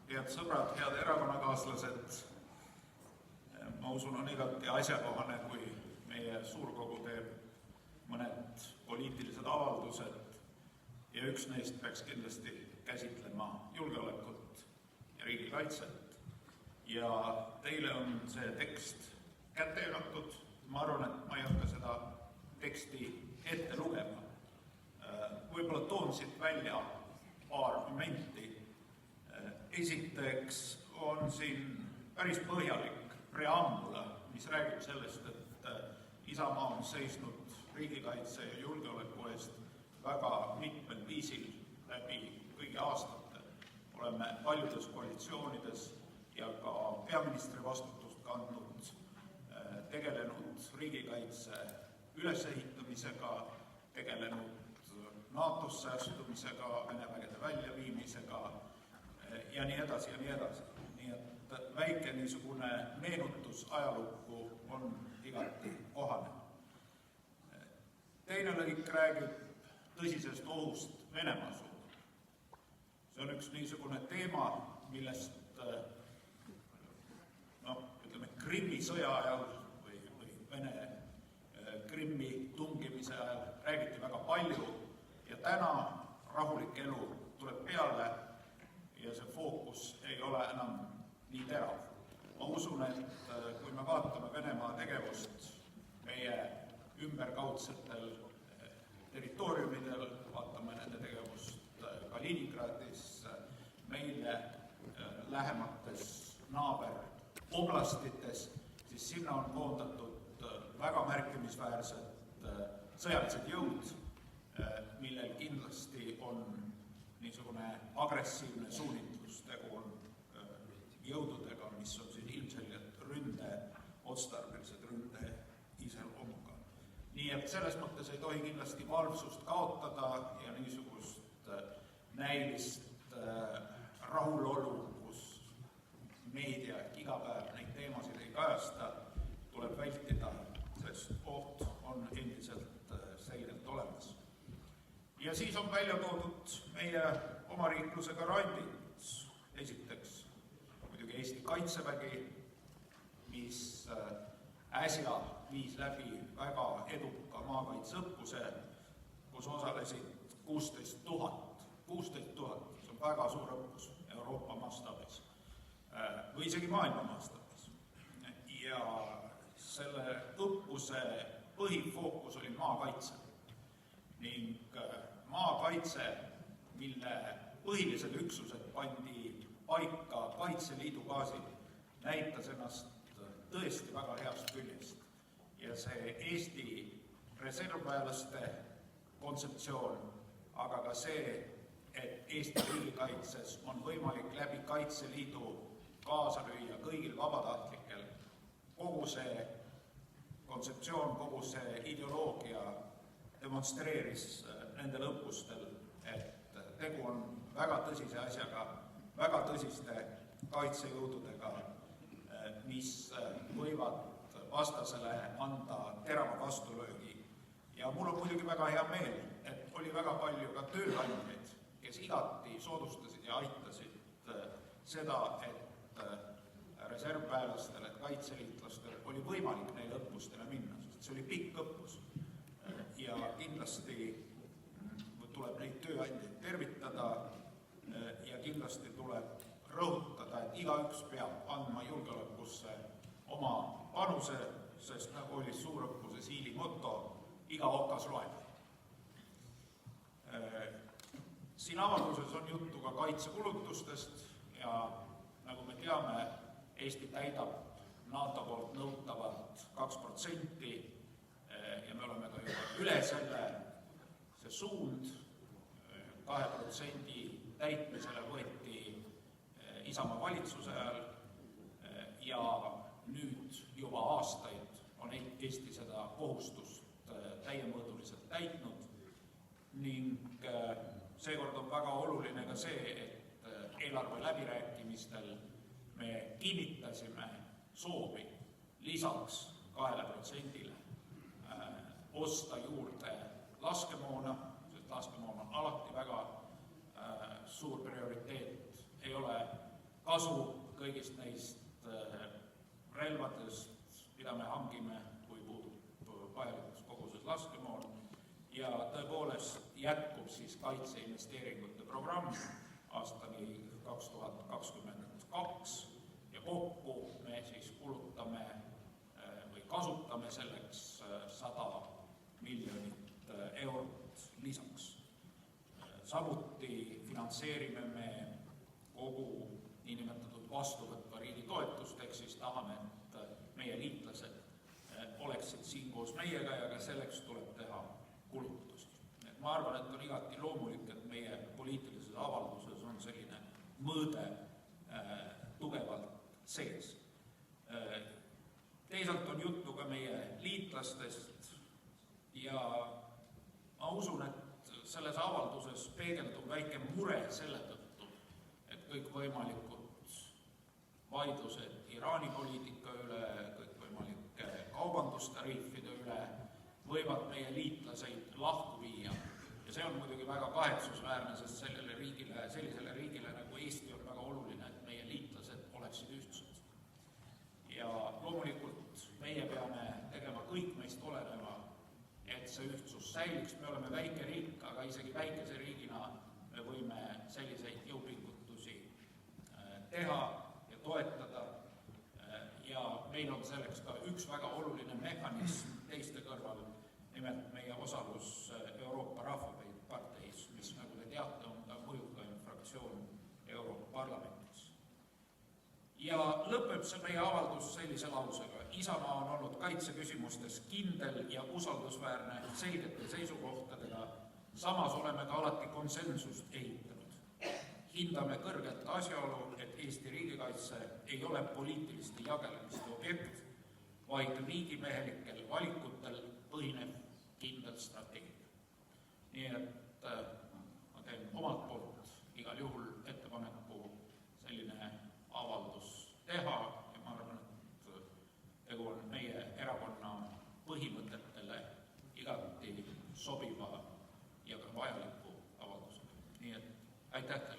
Head sõbrad, head erakonnakaaslased, ma usun, on igati asjakohane, kui meie suurkogu teeb mõned poliitilised avaldused ja üks neist peaks kindlasti käsitlema julgeolekut ja riigikaitset. Ja teile on see tekst kätte jagatud. Ma arvan, et ma ei hakka seda teksti ette lugema. Võib-olla toon siit välja paar momenti. Esiteks on siin päris põhjalik preambula, mis räägib sellest, et Isamaa on seisnud riigikaitse ja julgeoleku eest väga mitmel viisil läbi kõigi aastate. Oleme paljudes koalitsioonides ja ka peaministri vastutust kandnud, tegelenud riigikaitse ülesehitamisega, tegelenud NATO-sse astumisega, Vene vägede väljaviimisega ja nii edasi ja nii edasi. Nii et väike niisugune meenutus ajalukku on igati kohane. Teine lõik räägib tõsisest ohust Venemaa suunal. See on üks niisugune teema, millest Krimmi sõja ajal või Vene Krimmi tungimise ajal räägiti väga palju ja täna rahulik elu tuleb peale ja see fookus ei ole enam nii terav. Ma usun, et kui me vaatame Venemaa tegevust meie ümberkaudsetel territooriumidel, vaatame nende tegevust Kaliningradis, meile lähemates naaberoplastites, siis sinna on koondatud väga märkimisväärsed sõjalised jõud, millel kindlasti on niisugune agressiivne suunitlus. Tegu on jõududega, mis on siin ilmselgelt otstarbelised ründe iseloomuga. Nii et selles mõttes ei tohi kindlasti valvsust kaotada ja niisugust näilist rahulolu, kus meedia iga päev neid teemasid ei kajasta, tuleb vältida, sest oht on endiselt selgelt olemas. Ja siis on välja toodud meie omariikluse garandid. Esiteks muidugi Eesti Kaitsevägi, mis äsja viis läbi väga eduka maakaitseõppuse, kus osalesid 16 000. 16 000, see on väga suur õppus Euroopa mastaabis või isegi maailma mastaabis. Ja selle õppuse põhifookus oli maakaitse. Ning maakaitse, mille põhilised üksused pandi paika Kaitseliidu baasil, näitas ennast tõesti väga heast küljest. Ja see Eesti reservväelaste kontseptsioon, aga ka see, et Eesti riigikaitses on võimalik läbi Kaitseliidu kaasa lüüa kõigil vabatahtlikel, kogu see kontseptsioon, kogu see ideoloogia demonstreeris nendel õppustel, et tegu on väga tõsise asjaga, väga tõsiste kaitsejõududega, mis võivad vastasele anda terava vastulöögi. Ja mul on muidugi väga hea meel, et oli väga palju ka tööandjaid, kes igati soodustasid ja aitasid seda, et reservväelastel, et kaitseliitlastel oli võimalik neile õppustele minna, sest see oli pikk õppus. Ja kindlasti tuleb neid tööandjaid tervitada ja kindlasti tuleb rõhutada, et igaüks peab andma julgeolekusse oma panuse, sest nagu oli suurõppuse Siili moto, iga okas loeb. Siin avalduses on juttu ka kaitsekulutustest ja nagu me teame, Eesti täidab NATO poolt nõutavat 2%, ja me oleme ka juba üle selle. See suund 2% täitmisele võeti Isamaa valitsuse ajal ja nüüd juba aastaid on Eesti seda kohustust täiemõõduliselt täitnud ning seekord on väga oluline ka see, et eelarve läbirääkimistel me kinnitasime soovi lisaks 2%-le osta juurde laskemoona, sest laskemoon on alati väga suur prioriteet. Ei ole kasu kõigist neist relvadest, mida me hangime, kui puudub vajalikus koguses laskemoon. Ja tõepoolest jätkub siis kaitseinvesteeringute programm aastani 2022 ja kokku me siis kulutame või kasutame selleks 100 miljonit eurot lisaks. Samuti finantseerime me kogu niinimetatud vastuvõtva riigi toetust, ehk siis tahame, et meie liitlased oleksid siin koos meiega ja ka selleks tuleb teha kulutusi. Ma arvan, et on igati loomulik, et meie poliitilises avalduses on selline mõõde tugevalt sees. Teisalt on juttu ka meie liitlastest ja ma usun, et selles avalduses peegeldub väike mure selle tõttu, et kõikvõimalikud vaidlused Iraani poliitika üle, kõikvõimalike kaubandustariifide üle võivad meie liitlaseid lahku viia. Ja see on muidugi väga kahetsusväärne, sest sellisele riigile nagu Eesti on väga oluline, et meie liitlased oleksid ühtsed. Ja loomulikult meie peame tegema kõik meist oleneva, et see ühtsus säiliks. Me oleme väike riik, aga isegi väikese riigina me võime selliseid jõupingutusi teha ja toetada. Ja meil on selleks ka üks väga oluline mehhanism teiste kõrval, nimelt meie osalus Euroopa Rahvaparteis, mis, nagu te teate, on ka mõjukaim fraktsioon Euroopa Parlamendis. Ja lõpeb see meie avaldus sellise lausega. Isamaa on olnud kaitseküsimustes kindel ja usaldusväärne selgete seisukohtadega, samas oleme ka alati konsensust ehitanud. Hindame kõrgelt asjaolu, et Eesti riigikaitse ei ole poliitiliste jagelemiste objekt, vaid riigimehelikel valikutel põhinev kindel strateegia. Nii et ma teen omalt poolt igal juhul ettepaneku selline avaldus teha ja ma arvan, et tegu on meie erakonna põhimõtetele igati sobiva ja ka vajaliku avaldusega. Nii et aitäh teile.